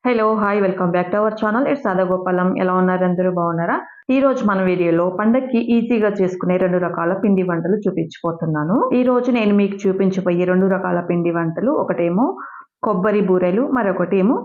Hello hi welcome back to our channel. It's సాదా గోపాలం. ఎలా ఉన్నారు? అందరూ బాగున్నారా? ఈ రోజు మన వీడియోలో పండక్కి ఈజీగా చేసుకునే 2 రకాల పిండి వంటలు చూపించబోతున్నాను. ఈ రోజు నేను మీకు చూపించబోయే 2 రకాల పిండి వంటలు, ఒకటేమో కొబ్బరి బూరెలు, మరొకటేమో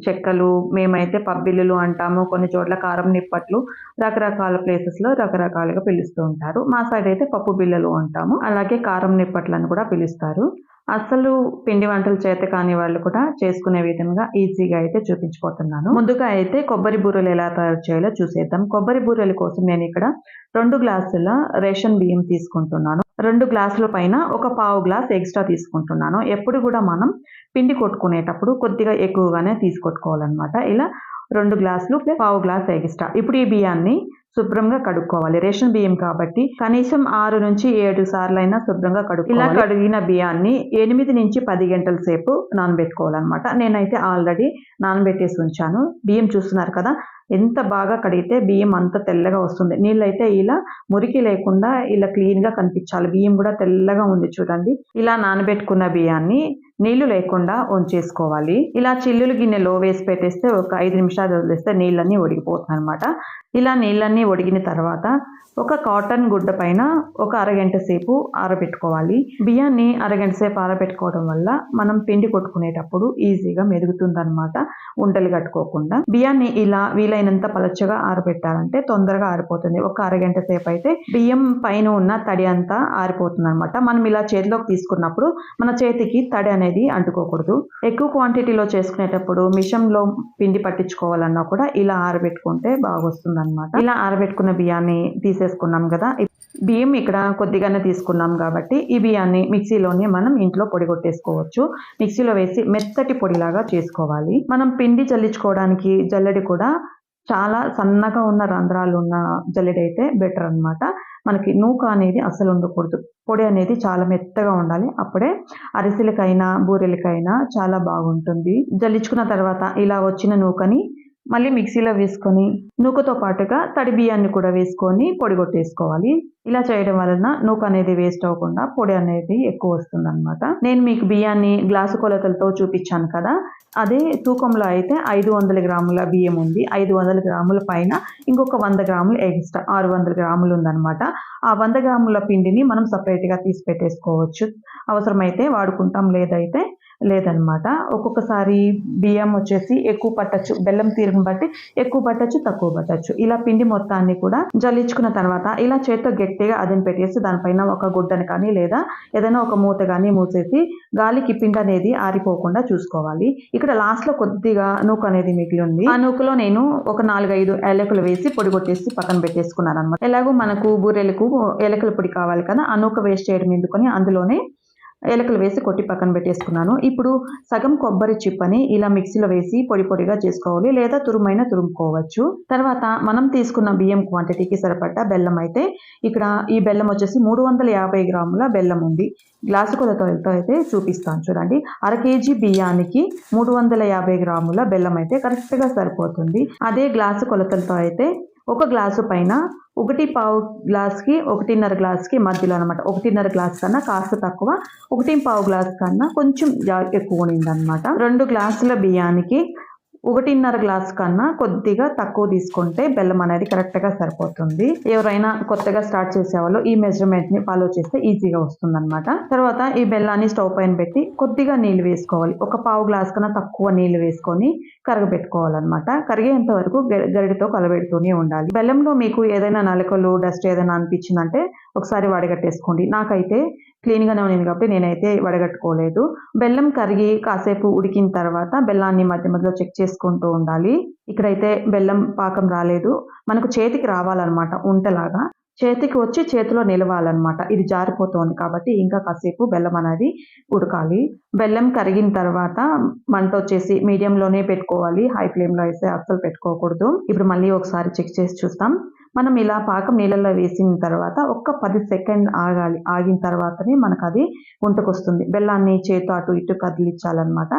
చెక్కలు మేమైతే పబ్బిల్లులు అంటాము. కొన్ని చోట్ల కారం నిప్పట్లు, రకరకాల ప్లేసెస్లో రకరకాలుగా పిలుస్తూ ఉంటారు. మా సైడ్ అయితే పప్పు బిళ్ళలు అంటాము, అలాగే కారం నిప్పట్లు అని కూడా పిలుస్తారు. అసలు పిండి వంటలు చేత కాని వాళ్ళు కూడా చేసుకునే విధంగా ఈజీగా అయితే చూపించబోతున్నాను. ముందుగా అయితే కొబ్బరి బూరెలు ఎలా తయారు చేయాలో చూసేద్దాం. కొబ్బరి బూరెల కోసం నేను ఇక్కడ 2 గ్లాసుల రేషన్ బియ్యం తీసుకుంటున్నాను. 2 గ్లాసుల పైన ఒక పావు గ్లాస్ ఎక్స్ట్రా తీసుకుంటున్నాను. ఎప్పుడు కూడా మనం పిండి కొట్టుకునేటప్పుడు కొద్దిగా ఎక్కువగానే తీసుకొట్టుకోవాలన్నమాట. ఇలా 2 గ్లాసులు పావు గ్లాస్ ఎక్స్ట్రా. ఇప్పుడు ఈ బియ్యాన్ని శుభ్రంగా కడుక్కోవాలి. రేషన్ బియ్యం కాబట్టి కనీసం 6 నుంచి 7 సార్లు అయినా శుభ్రంగా కడుక్కోవాలి. ఇలా కడిగిన బియ్యాన్ని 8 నుంచి 10 గంటల సేపు నానబెట్టుకోవాలన్నమాట. నేనైతే ఆల్రెడీ నానబెట్టేసి ఉంచాను. బియ్యం చూస్తున్నారు కదా, ఎంత బాగా కడిగితే బియ్యం అంత తెల్లగా వస్తుంది. నీళ్ళైతే ఇలా మురికి లేకుండా ఇలా క్లీన్గా కనిపించాలి. బియ్యం కూడా తెల్లగా ఉంది చూడండి. ఇలా నానబెట్టుకున్న బియ్యాన్ని నీళ్లు లేకుండా ఉంచేసుకోవాలి. ఇలా చిల్లులు గిన్నెలో వేసి పెట్టేస్తే ఒక 5 నిమిషాలు వదిలేస్తే నీళ్ళన్నీ ఒడిగిపోతుంది అనమాట. ఇలా నీళ్ళన్నీ ఒడిగిన తర్వాత ఒక కాటన్ గుడ్డ పైన ఒక అరగంట సేపు ఆరబెట్టుకోవాలి. బియ్యాన్ని అరగంట సేపు ఆరబెట్టుకోవడం వల్ల మనం పిండి కొట్టుకునేటప్పుడు ఈజీగా మెదుగుతుందన్నమాట, ఉండలు కట్టుకోకుండా. బియ్యాన్ని ఇలా వీలైనంత పలచగా ఆరబెట్టాలంటే తొందరగా ఆరిపోతుంది. ఒక అరగంట సేపు అయితే బియ్యం పైన ఉన్న తడి అంతా ఆరిపోతుంది అనమాట. మనం ఇలా చేతిలోకి తీసుకున్నప్పుడు మన చేతికి తడి అనేది అంటుకోకూడదు. ఎక్కువ క్వాంటిటీలో చేసుకునేటప్పుడు మిషన్లో పిండి పట్టించుకోవాలన్నా కూడా ఇలా ఆరబెట్టుకుంటే బాగా వస్తుంది అనమాట. ఇలా ఆరబెట్టుకున్న బియ్యాన్ని తీసేసుకున్నాం కదా. బియ్యం ఇక్కడ కొద్దిగానే తీసుకున్నాం కాబట్టి ఈ బియ్యాన్ని మిక్సీలోనే మనం ఇంట్లో పొడి కొట్టేసుకోవచ్చు. మిక్సీలో వేసి మెత్తటి పొడిలాగా చేసుకోవాలి. మనం పిండి చల్లించుకోవడానికి జల్లెడి కూడా చాలా సన్నగా ఉన్న రంధ్రాలు ఉన్న జల్లెడి అయితే బెటర్ అనమాట. మనకి నూక అనేది అసలు ఉండకూడదు. పొడి అనేది చాలా మెత్తగా ఉండాలి. అప్పుడే అరిసెలకైనా బూరెలకైనా చాలా బాగుంటుంది. జల్లించుకున్న తర్వాత ఇలా వచ్చిన నూకని మళ్ళీ మిక్సీలో వేసుకొని నూకతో పాటుగా తడి బియ్యాన్ని కూడా వేసుకొని పొడి కొట్టేసుకోవాలి. ఇలా చేయడం వలన నూక అనేది వేస్ట్ అవ్వకుండా పొడి అనేది ఎక్కువ వస్తుంది అనమాట. నేను మీకు బియ్యాన్ని గ్లాసు కొలతలతో చూపించాను కదా, అదే తూకంలో అయితే 500 గ్రాముల బియ్యం ఉంది. 500 గ్రాముల పైన ఇంకొక 100 గ్రాములు ఎక్స్ట్రా 600 గ్రాములు ఉందన్నమాట. ఆ 100 గ్రాముల పిండిని మనం సపరేట్గా తీసి పెట్టేసుకోవచ్చు. అవసరమైతే వాడుకుంటాం, లేదనమాట. ఒక్కొక్కసారి బియ్యం వచ్చేసి ఎక్కువ పట్టచ్చు, బెల్లం తీరును బట్టి ఎక్కువ పట్టచ్చు, తక్కువ పట్టచ్చు. ఇలా పిండి మొత్తాన్ని కూడా జల్లించుకున్న తర్వాత ఇలా చేత్తో గట్టిగా అదిని పెట్టేసి దానిపైన ఒక గుడ్డని కానీ లేదా ఏదైనా ఒక మూత కానీ మూసేసి గాలికి పిండి అనేది ఆరిపోకుండా చూసుకోవాలి. ఇక్కడ లాస్ట్ లో కొద్దిగా నూక అనేది మిగిలి ఉంది. ఆ నూకలో నేను ఒక 4-5 ఏలకులు వేసి పొడి కొట్టేసి పక్కన పెట్టేసుకున్నాను అనమాట. ఎలాగో మనకు బూరెలకు ఏలకుల పొడి కావాలి కదా, ఆ నూక వేస్ట్ చేయడం ఎందుకని అందులోనే ఏలకలు వేసి కొట్టి పక్కన పెట్టేసుకున్నాను. ఇప్పుడు సగం కొబ్బరి చిప్పని ఇలా మిక్సీలో వేసి పొడి పొడిగా చేసుకోవాలి, లేదా తురుమైనా తురుముకోవచ్చు. తర్వాత మనం తీసుకున్న బియ్యం క్వాంటిటీకి సరిపడ్డ బెల్లం అయితే ఇక్కడ ఈ బెల్లం వచ్చేసి 350 గ్రాముల బెల్లం ఉంది. గ్లాసు కొలతలతో అయితే చూపిస్తాను చూడండి. 1 కేజీ బియ్యానికి 350 గ్రాముల బెల్లం అయితే కరెక్ట్గా సరిపోతుంది. అదే గ్లాసు కొలతలతో అయితే ఒక గ్లాసు పైన 1.5 గ్లాస్కి 1.5 గ్లాస్కి మధ్యలో అనమాట. 1.5 గ్లాస్ కన్నా కాస్త తక్కువ, 1.5 గ్లాస్ కన్నా కొంచెం ఎక్కువ ఉండిందనమాట. 2 గ్లాసుల బియ్యానికి 1.5 గ్లాస్ కన్నా కొద్దిగా తక్కువ తీసుకుంటే బెల్లం అనేది కరెక్ట్గా సరిపోతుంది. ఎవరైనా కొత్తగా స్టార్ట్ చేసేవాళ్ళు ఈ మెజర్మెంట్ని ఫాలో చేస్తే ఈజీగా వస్తుంది అనమాట. తర్వాత ఈ బెల్లాన్ని స్టవ్ పైన పెట్టి కొద్దిగా నీళ్ళు వేసుకోవాలి. ఒక పావు గ్లాస్ కన్నా తక్కువ నీళ్ళు వేసుకొని కరగబెట్టుకోవాలన్నమాట. కరిగేంత వరకు గరిటతో కలబెడుతూనే ఉండాలి. బెల్లంలో మీకు ఏదైనా నలకలు డస్ట్ ఏదైనా అనిపించిందంటే ఒకసారి వడగట్టేసుకోండి. నాకైతే క్లీన్గానే ఉంది కాబట్టి నేనైతే వడగట్టుకోలేదు. బెల్లం కరిగి కాసేపు ఉడికిన తర్వాత బెల్లాన్ని మధ్య మధ్యలో చెక్ చేసుకుంటూ ఉండాలి. ఇక్కడైతే బెల్లం పాకం రాలేదు, మనకు చేతికి రావాలన్నమాట. ఉంటలాగా చేతికి వచ్చి చేతిలో నిలవాలన్నమాట. ఇది జారిపోతుంది కాబట్టి ఇంకా కాసేపు బెల్లం అనేది ఉడకాలి. బెల్లం కరిగిన తర్వాత మంట వచ్చేసి మీడియంలోనే పెట్టుకోవాలి, హై ఫ్లేమ్లో అయితే అస్సలు పెట్టుకోకూడదు. ఇప్పుడు మళ్ళీ ఒకసారి చెక్ చేసి చూస్తాం. మనం ఇలా పాకం నీళ్ళల్లో వేసిన తర్వాత ఒక్క 10 సెకండ్ ఆగాలి. ఆగిన తర్వాతనే మనకు అది వంటకొస్తుంది. బెల్లాన్ని చేతితో అటు ఇటు కదిలించాలన్నమాట.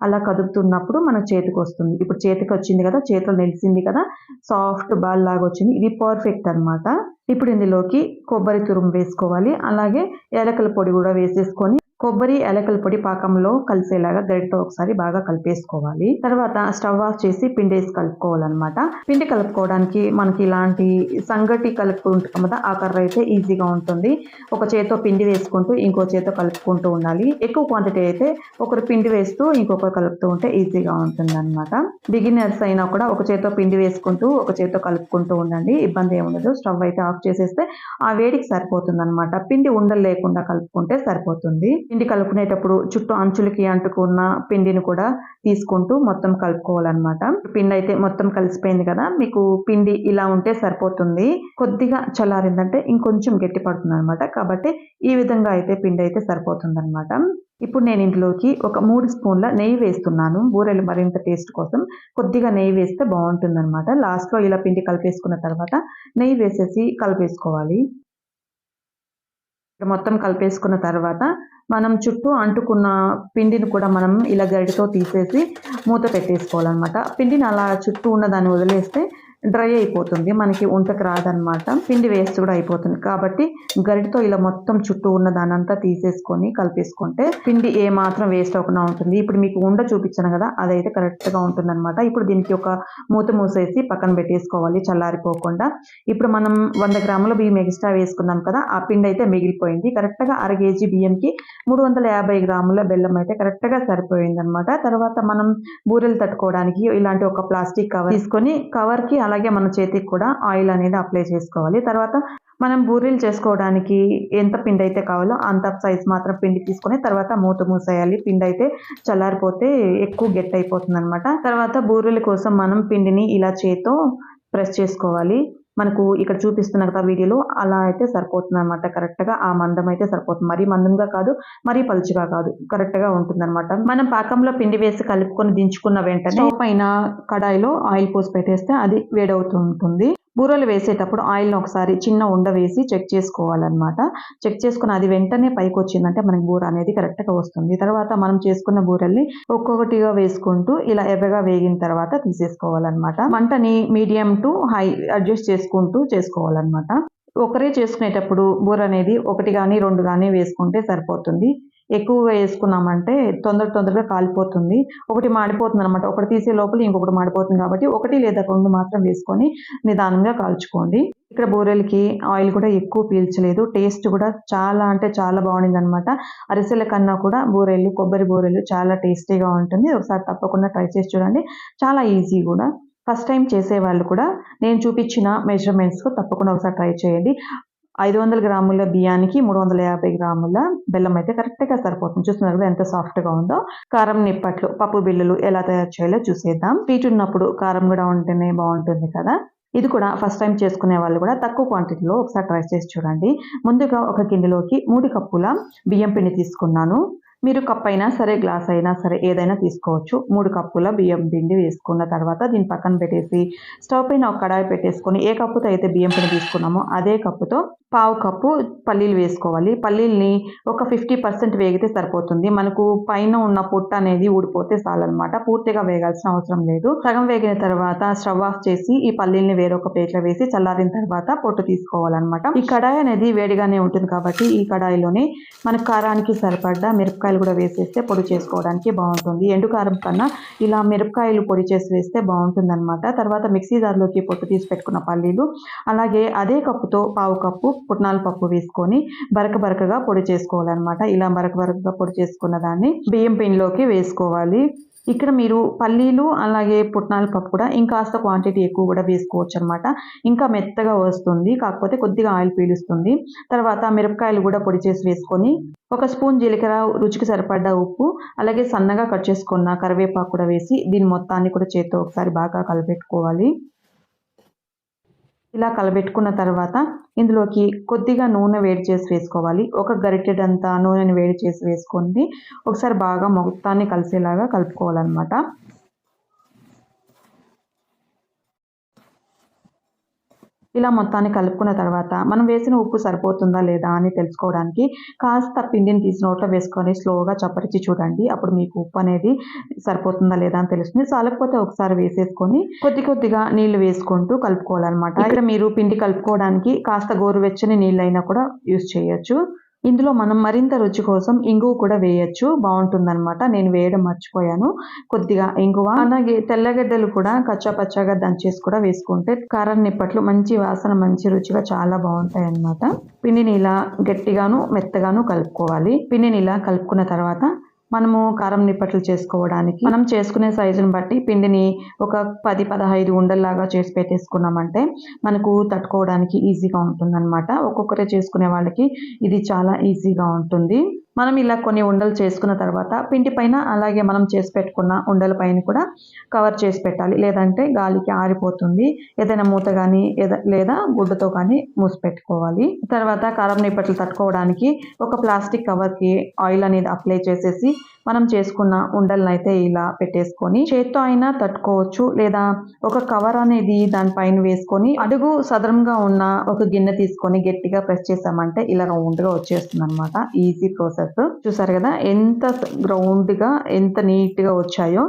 అలా కదుపుతున్నప్పుడు మన చేతికి వస్తుంది. ఇప్పుడు చేతికి వచ్చింది కదా, చేతిలో నిలిచింది కదా, సాఫ్ట్ బాల్ లాగా వచ్చింది. ఇది పర్ఫెక్ట్ అనమాట. ఇప్పుడు ఇందులోకి కొబ్బరి తురుము వేసుకోవాలి, అలాగే ఏలకల పొడి కూడా వేసేసుకొని కొబ్బరి యాలకుల పొడి పాకంలో కలిసేలాగా గరిటతో ఒకసారి బాగా కలిపేసుకోవాలి. తర్వాత స్టవ్ ఆఫ్ చేసి పిండి వేసి కలుపుకోవాలన్నమాట. పిండి కలుపుకోవడానికి మనకి ఇలాంటి సంగటి కలుపుకుంటాం కదా, ఆ కర్ర అయితే ఈజీగా ఉంటుంది. ఒక చేత్తో పిండి వేసుకుంటూ ఇంకో చేత్తో కలుపుకుంటూ ఉండాలి. ఎక్కువ క్వాంటిటీ అయితే ఒకరు పిండి వేస్తూ ఇంకొకరు కలుపుతూ ఉంటే ఈజీగా ఉంటుంది అనమాట. బిగినర్స్ అయినా కూడా ఒక చేత్తో పిండి వేసుకుంటూ ఒక చేత్తో కలుపుకుంటూ ఉండండి, ఇబ్బంది ఏముండదు. స్టవ్ అయితే ఆఫ్ చేసేస్తే ఆ వేడికి సరిపోతుంది అనమాట. పిండి ఉండలు లేకుండా కలుపుకుంటే సరిపోతుంది. పిండి కలుపుకునేటప్పుడు చుట్టూ అంచులకి అంటుకున్న పిండిని కూడా తీసుకుంటూ మొత్తం కలుపుకోవాలన్నమాట. పిండి అయితే మొత్తం కలిసిపోయింది కదా, మీకు పిండి ఇలా ఉంటే సరిపోతుంది. కొద్దిగా చల్లారిందంటే ఇంకొంచెం గట్టి పడుతుంది అనమాట. కాబట్టి ఈ విధంగా అయితే పిండి అయితే సరిపోతుంది అనమాట. ఇప్పుడు నేను ఇందులోకి ఒక 3 స్పూన్ల నెయ్యి వేస్తున్నాను. బూరెలు మరింత టేస్ట్ కోసం కొద్దిగా నెయ్యి వేస్తే బాగుంటుంది అనమాట. లాస్ట్లో ఇలా పిండి కలిపేసుకున్న తర్వాత నెయ్యి వేసేసి కలిపేసుకోవాలి. మొత్తం కలిపేసుకున్న తర్వాత మనం చుట్టూ అంటుకున్న పిండిని కూడా మనం ఇలా గరిటతో తీసేసి మూత పెట్టేసుకోవాలన్నమాట. పిండిని అలా చుట్టూ ఉన్న దాన్ని వదిలేస్తే డ్రై అయిపోతుంది, మనకి వంటకు రాదనమాట. పిండి వేస్ట్ కూడా అయిపోతుంది. కాబట్టి గరిటతో ఇలా మొత్తం చుట్టూ ఉన్న దానంతా తీసేసుకొని కలిపేసుకుంటే పిండి ఏ మాత్రం వేస్ట్ అవ్వకుండా ఉంటుంది. ఇప్పుడు మీకు ఉండ చూపించాను కదా, అదైతే కరెక్ట్గా ఉంటుంది అనమాట. ఇప్పుడు దీనికి ఒక మూత మూసేసి పక్కన పెట్టేసుకోవాలి చల్లారిపోకుండా. ఇప్పుడు మనం 100 గ్రాముల బియ్యం ఎక్స్ట్రా వేసుకున్నాం కదా, ఆ పిండి అయితే మిగిలిపోయింది. కరెక్ట్గా 1/2 కేజీ బియ్యంకి 350 గ్రాముల బెల్లం అయితే కరెక్ట్గా సరిపోయింది అనమాట. తర్వాత మనం బూరెలు తట్టుకోవడానికి ఇలాంటి ఒక ప్లాస్టిక్ కవర్ తీసుకొని కవర్కి అలాగే మన చేతికి కూడా ఆయిల్ అనేది అప్లై చేసుకోవాలి. తర్వాత మనం బూరెలు చేసుకోవడానికి ఎంత పిండి అయితే కావాలో అంత సైజ్ మాత్రం పిండి తీసుకొని తర్వాత మూత మూసేయాలి. పిండి అయితే చల్లారిపోతే ఎక్కువ గట్టి అయిపోతుంది అనమాట. తర్వాత బూరెల కోసం మనం పిండిని ఇలా చేత్తో ప్రెస్ చేసుకోవాలి. మనకు ఇక్కడ చూపిస్తున్న కదా వీడియోలో, అలా అయితే సరిపోతుంది అనమాట. కరెక్ట్గా ఆ మందం అయితే సరిపోతుంది. మరీ మందంగా కాదు, మరీ పలుచగా కాదు, కరెక్ట్గా ఉంటుంది అనమాట. మనం పాకంలో పిండి వేసి కలుపుకొని దించుకున్న వెంటనే స్టవ్ పైన కడాయిలో ఆయిల్ పోసి పెట్టేస్తే అది వేడవుతూ ఉంటుంది. బూరెలు వేసేటప్పుడు ఆయిల్ని ఒకసారి చిన్న ఉండ వేసి చెక్ చేసుకోవాలన్నమాట. చెక్ చేసుకుని అది వెంటనే పైకి వచ్చిందంటే మనకి బూర అనేది కరెక్ట్గా వస్తుంది. తర్వాత మనం చేసుకున్న బూరెల్ని ఒక్కొక్కటిగా వేసుకుంటూ ఇలా ఎర్రగా వేగిన తర్వాత తీసేసుకోవాలన్నమాట. మంటని మీడియం టు హై అడ్జస్ట్ చేసుకుంటూ చేసుకోవాలన్నమాట. ఒకరే చేసుకునేటప్పుడు బూర అనేది 1 కానీ 2 కానీ వేసుకుంటే సరిపోతుంది. ఎక్కువగా వేసుకున్నామంటే తొందరగా కాలిపోతుంది. ఒకటి మాడిపోతుంది అనమాట. ఒకటి తీసే లోపల ఇంకొకటి మాడిపోతుంది. కాబట్టి 1 లేదా 2 మాత్రం వేసుకొని నిదానంగా కాల్చుకోండి. ఇక్కడ బూరెలకి ఆయిల్ కూడా ఎక్కువ పీల్చలేదు. టేస్ట్ కూడా చాలా అంటే చాలా బాగుంది అనమాట. అరిసెల కన్నా కూడా బూరెలు, కొబ్బరి బూరెలు చాలా టేస్టీగా ఉంటుంది. ఒకసారి తప్పకుండా ట్రై చేసి చూడండి. చాలా ఈజీ కూడా. ఫస్ట్ టైం చేసేవాళ్ళు కూడా నేను చూపించిన మెజర్మెంట్స్‌తో తప్పకుండా ఒకసారి ట్రై చేయండి. 500 గ్రాముల బియ్యానికి 350 గ్రాముల బెల్లం అయితే కరెక్ట్‌గా సరిపోతుంది. చూస్తున్నారు కదా ఎంత సాఫ్ట్‌గా ఉందో. కారం నిప్పట్లు, పప్పు బిళ్ళలు ఎలా తయారు చేయాలో చూసేద్దాం. స్వీట్ ఉన్నప్పుడు కారం కూడా ఉంటేనే బాగుంటుంది కదా. ఇది కూడా ఫస్ట్ టైం చేసుకునే వాళ్ళు కూడా తక్కువ క్వాంటిటీలో ఒకసారి ట్రై చేసి చూడండి. ముందుగా ఒక గిన్నెలోకి 3 కప్పుల బియ్యం పిండి తీసుకున్నాను. మీరు కప్ అయినా సరే, గ్లాస్ అయినా సరే ఏదైనా తీసుకోవచ్చు. 3 కప్పుల బియ్యం పిండి వేసుకున్న తర్వాత దీన్ని పక్కన పెట్టేసి స్టవ్ పైన ఒక కడాయి పెట్టేసుకొని ఏ కప్పుతో అయితే బియ్యం పిండి తీసుకున్నామో అదే కప్పుతో 1/2 కప్పు పల్లీలు వేసుకోవాలి. పల్లీల్ని ఒక 50% వేగితే సరిపోతుంది. మనకు పైన ఉన్న పొట్టు అనేది ఊడిపోతే చాలన్నమాట. పూర్తిగా వేగాల్సిన అవసరం లేదు. సగం వేగిన తర్వాత స్టవ్ ఆఫ్ చేసి ఈ పల్లీల్ని వేరొక ప్లేట్లో వేసి చల్లారిన తర్వాత పొట్టు తీసుకోవాలన్నమాట. ఈ కడాయి అనేది వేడిగానే ఉంటుంది కాబట్టి ఈ కడాయిలోనే మన కారానికి సరిపడ్డ మిరపకాయలు కూడా వేసేస్తే పొడి చేసుకోవడానికి బాగుంటుంది. ఎండు కారం కన్నా ఇలా మిరపకాయలు పొడి చేసి వేస్తే బాగుంటుంది అనమాట. తర్వాత మిక్సీ జార్లోకి పొట్టు తీసి పెట్టుకున్న పల్లీలు అలాగే అదే కప్పుతో 1/2 కప్పు పుట్నాల పప్పు వేసుకొని బరకగా పొడి చేసుకోవాలన్నమాట. ఇలా బరకగా పొడి చేసుకున్న దాన్ని బియ్యం పిండిలోకి వేసుకోవాలి. ఇక్కడ మీరు పల్లీలు అలాగే పుట్నాల పప్పు కూడా ఇంకాస్త క్వాంటిటీ ఎక్కువ కూడా వేసుకోవచ్చు అనమాట. ఇంకా మెత్తగా వస్తుంది, కాకపోతే కొద్దిగా ఆయిల్ పీలుస్తుంది. తర్వాత మిరపకాయలు కూడా పొడి చేసి వేసుకొని 1 స్పూన్ జీలకర్ర, రుచికి సరిపడ్డ ఉప్పు, అలాగే సన్నగా కట్ చేసుకున్న కరివేపాకు కూడా వేసి దీని మొత్తాన్ని కూడా చేత్తో ఒకసారి బాగా కలిపెట్టుకోవాలి. ఇలా కలబెట్టుకున్న తర్వాత ఇందులోకి కొద్దిగా నూనె వేడి చేసి వేసుకోవాలి. ఒక గరిటెడంత నూనెని వేడి చేసి వేసుకొని ఒకసారి బాగా మొత్తాన్ని కలిసేలాగా కలుపుకోవాలన్నమాట. ఇలా మొత్తాన్ని కలుపుకున్న తర్వాత మనం వేసిన ఉప్పు సరిపోతుందా లేదా అని తెలుసుకోవడానికి కాస్త పిండిని తీసి నోట్లో వేసుకొని స్లోగా చప్పరించి చూడండి. అప్పుడు మీకు ఉప్పు అనేది సరిపోతుందా లేదా అని తెలుస్తుంది. చాలకపోతే ఒకసారి వేసేసుకొని కొద్దిగా నీళ్లు వేసుకుంటూ కలుపుకోవాలన్నమాట. ఇక్కడ మీరు పిండి కలుపుకోవడానికి కాస్త గోరువెచ్చని నీళ్ళైనా కూడా యూజ్ చేయొచ్చు. ఇందులో మనం మరింత రుచి కోసం ఇంగువ కూడా వేయొచ్చు, బాగుంటుందన్నమాట. నేను వేయడం మర్చిపోయాను. కొద్దిగా ఇంగువ, అలాగే తెల్లగడ్డలు కూడా కచ్చా పచ్చాగా దంచేసి కూడా వేసుకుంటే కారం నిప్పట్లు మంచి వాసన, మంచి రుచిగా చాలా బాగుంటాయి అన్నమాట. పిండిని ఇలా గట్టిగాను మెత్తగాను కలుపుకోవాలి. పిండిని ఇలా కలుపుకున్న తర్వాత మనము కారం నిప్పట్లు చేసుకోవడానికి మనం చేసుకునే సైజుని బట్టి పిండిని ఒక 10-15 ఉండల్లాగా చేసి పెట్టేసుకున్నామంటే మనకు తట్టుకోవడానికి ఈజీగా ఉంటుందన్నమాట. ఒక్కొక్కరే చేసుకునే వాళ్ళకి ఇది చాలా ఈజీగా ఉంటుంది. మనం ఇలా కొన్ని ఉండలు చేసుకున్న తర్వాత పిండి పైన అలాగే మనం చేసి పెట్టుకున్న ఉండల పైన కూడా కవర్ చేసి పెట్టాలి. లేదంటే గాలికి ఆరిపోతుంది. ఏదైనా మూత కానీ లేదా గుడ్డతో కానీ మూసి పెట్టుకోవాలి. తర్వాత కారం నిప్పట్లు తట్టుకోవడానికి ఒక ప్లాస్టిక్ కవర్కి ఆయిల్ అనేది అప్లై చేసేసి మనం చేసుకున్న ఉండలనైతే ఇలా పెట్టేసుకొని చేత్తో అయినా తట్టుకోవచ్చు, లేదా ఒక కవర్ అనేది దానిపైన వేసుకొని అడుగు సదరంగా ఉన్న ఒక గిన్నె తీసుకొని గట్టిగా ప్రెస్ చేసామంటే ఇలా రౌండ్గా వచ్చేస్తుంది అనమాట. Easy process. చూసారు కదా ఎంత రౌండ్గా ఎంత నీట్గా వచ్చాయో.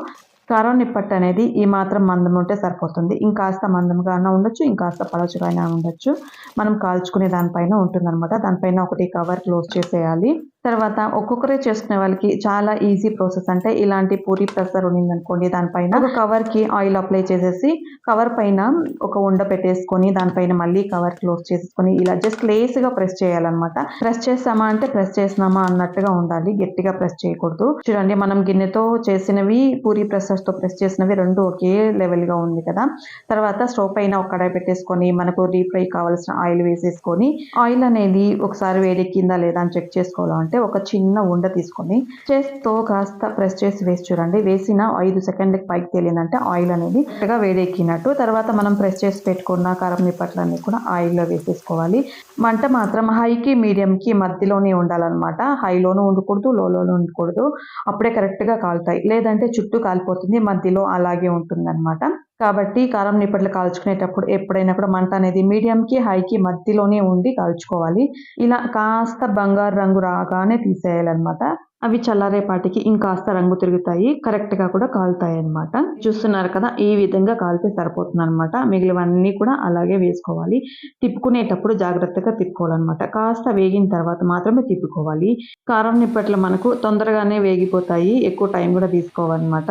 కారం నిప్పట్టు అనేది ఈ మాత్రం మందం ఉంటే సరిపోతుంది. ఇంకాస్త మందంగా అయినా ఉండొచ్చు, ఇంకాస్త పలచగా అయినా ఉండొచ్చు. మనం కాల్చుకునే దానిపైన ఉంటుందన్నమాట. దానిపైన ఒకటి కవర్ క్లోజ్ చేసేయాలి. తర్వాత ఒక్కొక్కరే చేసుకునే వాళ్ళకి చాలా ఈజీ ప్రాసెస్. అంటే ఇలాంటి పూరి ప్రెసర్ ఉన్నిందనుకోండి, దానిపైన ఒక కవర్కి ఆయిల్ అప్లై చేసేసి కవర్ పైన ఒక ఉండ పెట్టేసుకొని దానిపైన మళ్ళీ కవర్ క్లోజ్ చేసుకొని ఇలా జస్ట్ లేస్గా ప్రెస్ చేయాలన్నమాట. ప్రెస్ చేసామా అంటే ప్రెస్ చేసినామా అన్నట్టుగా ఉండాలి, గట్టిగా ప్రెస్ చేయకూడదు. చూడండి, మనం గిన్నెతో చేసినవి పూరి ప్రెసర్స్తో ప్రెస్ చేసినవి రెండు ఒకే లెవెల్గా ఉంది కదా. తర్వాత స్టవ్ పైన ఒక కడాయి పెట్టేసుకొని మనకు డీప్ ఫ్రై కావాల్సిన ఆయిల్ వేసేసుకొని ఆయిల్ అనేది ఒకసారి వేడెక్కిందా లేదా అని చెక్ చేసుకోవాలంటే ఒక చిన్న ఉండ తీసుకొని చేత్తో కాస్త ప్రెస్ చేసి వేసి చూడండి. వేసిన 5 సెకండ్లకి పైకి తేలిందంటే ఆయిల్ అనేది కరెక్ట్గా వేడెక్కినట్టు. తర్వాత మనం ప్రెస్ చేసి పెట్టుకున్న కారం నిప్పట్లన్నీ కూడా ఆయిల్లో వేసేసుకోవాలి. మంట మాత్రం హైకి మీడియంకి మధ్యలోనే ఉండాలన్నమాట. హైలోనూ ఉండకూడదు, లోలోనూ ఉండకూడదు. అప్పుడే కరెక్ట్గా కాలుతాయి. లేదంటే చుట్టూ కాలిపోతుంది, మధ్యలో అలాగే ఉంటుందన్నమాట. కాబట్టి కారం నిప్పట్లు కాల్చుకునేటప్పుడు ఎప్పుడైనా కూడా మంట అనేది మీడియంకి హైకి మధ్యలోనే ఉండి కాల్చుకోవాలి. ఇలా కాస్త బంగారు రంగు రాగానే తీసేయాలన్నమాట. అవి చల్లారేపాటికి ఇంకాస్త రంగు తిరుగుతాయి, కరెక్ట్గా కూడా కాలుతాయి అన్నమాట. చూస్తున్నారు కదా, ఈ విధంగా కాలితే సరిపోతుంది అనమాట. మిగిలినవన్నీ కూడా అలాగే వేసుకోవాలి. తిప్పుకునేటప్పుడు జాగ్రత్తగా తిప్పుకోవాలన్నమాట. కాస్త వేగిన తర్వాత మాత్రమే తిప్పుకోవాలి. కారం నిప్పట్లు మనకు తొందరగానే వేగిపోతాయి, ఎక్కువ టైం కూడా తీసుకోవాలన్నమాట.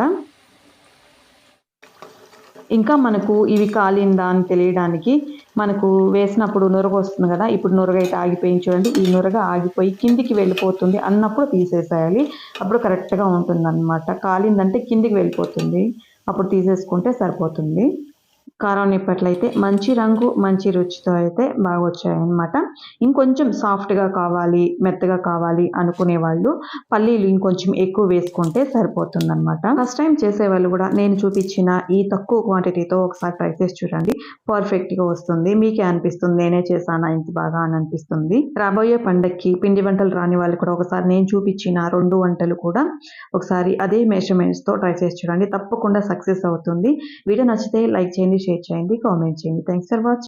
ఇంకా మనకు ఇవి కాలిందా అని తెలియడానికి మనకు వేసినప్పుడు నురగ వస్తుంది కదా. ఇప్పుడు నురగ అయితే ఆగిపోయింది చూడండి. ఈ నురగ ఆగిపోయి కిందికి వెళ్ళిపోతుంది అన్నప్పుడు తీసేసేయాలి. అప్పుడు కరెక్ట్గా ఉంటుందన్నమాట. కాలిందంటే కిందికి వెళ్ళిపోతుంది, అప్పుడు తీసేసుకుంటే సరిపోతుంది. కారం నిప్పట్లయితే మంచి రంగు మంచి రుచితో అయితే బాగా వచ్చాయన్నమాట. ఇంకొంచెం సాఫ్ట్గా కావాలి, మెత్తగా కావాలి అనుకునే వాళ్ళు పల్లీలు ఇంకొంచెం ఎక్కువ వేసుకుంటే సరిపోతుందన్నమాట. ఫస్ట్ టైం చేసేవాళ్ళు కూడా నేను చూపించిన ఈ తక్కువ క్వాంటిటీతో ఒకసారి ట్రై చేసి చూడండి, పర్ఫెక్ట్గా వస్తుంది. మీకే అనిపిస్తుంది నేనే చేశానా ఇంత బాగా అని అనిపిస్తుంది. రాబోయే పండక్కి పిండి వంటలు రాని వాళ్ళు కూడా ఒకసారి నేను చూపించిన 2 వంటలు కూడా ఒకసారి అదే మెజర్మెంట్స్తో ట్రై చేసి చూడండి, తప్పకుండా సక్సెస్ అవుతుంది. వీడియో నచ్చితే లైక్ చేయండి, షేర్ చేయండి, కామెంట్ చేయండి. Thanks for watching.